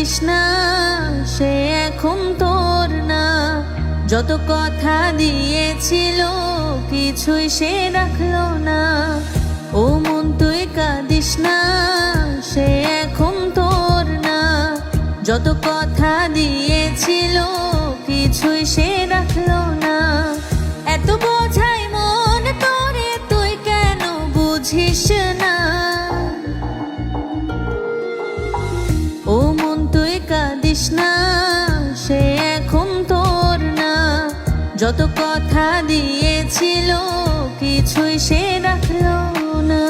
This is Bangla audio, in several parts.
কাঁদিস না, সে এখন তোর না। যত কথা দিয়েছিল কিছুই সে রাখলো না। ও মন তুই কাঁদিস না, সে এখন তোর না। যত কথা দিয়েছিল কিছুই সে রাখলো না। এত বোঝাই মন তোরে, তুই কেন বুঝিস না? ও মন তুই কাঁদিস না, সে এখন তোর না। যত কথা দিয়েছিল কিছুই সে রাখলো না।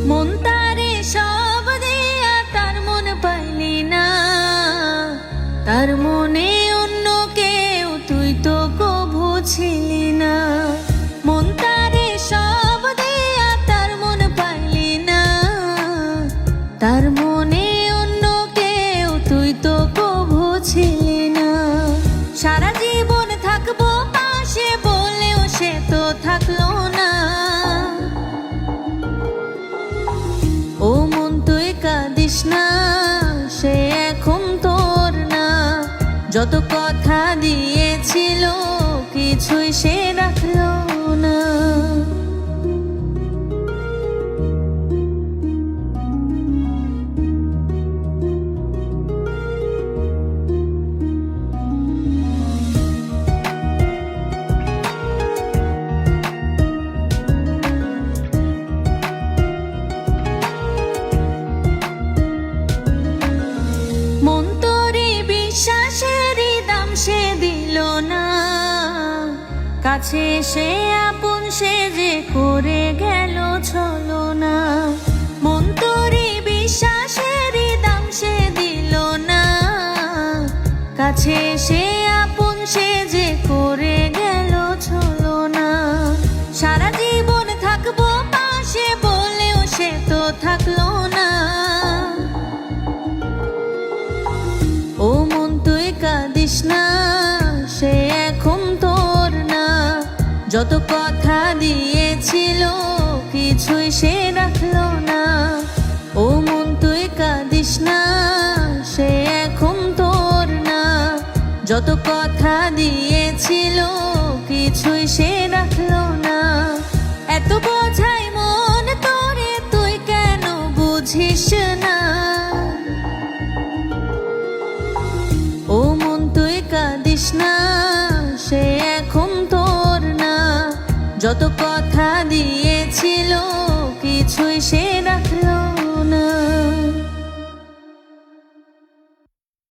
মন তারে সব দিয়া তার মন পাইলি না। তার মনে অন্য কেউ তুই তো কভু ছিলি না। মন তারে সব দিয়া তার মন পাইলি না। তার মনে অন্য কেউ তুই তো কভু ছিলি না। সারা জীবন থাকবো পাশে বলেও সে তো থাকলো না। ও মন তুই কাঁদিস না, সে এখন তোর না। যত কথা দিয়েছিল কিছুই সে রাখলো না। মন তোরে বিশ্বাসেরই দাম সে দিল না। কাছে সে আপন সে যে করে গেল ছলো না। মন তোরে বিশ্বাসেরই দাম সে দিল না। কাছে সে আপন সে যে করে গেল ছলো না। সারা জীবন থাকবো পাশে বলেও সে তো থাকলো না। ও মন তুই কাঁদিস না, সে এখন তোর না। যত কথা দিয়েছিল কিছুই সে রাখলো না। ও মন তুই কাঁদিস না, সে এখন তোর না। যত কথা দিয়েছিল কিছুই সে রাখলো না। এত বোঝাই মন তোরে, তুই কেন বুঝিস না? ও মন তুই কাঁদিস না, সে এখন তোর না। যত কথা দিয়েছিল কিছুই সে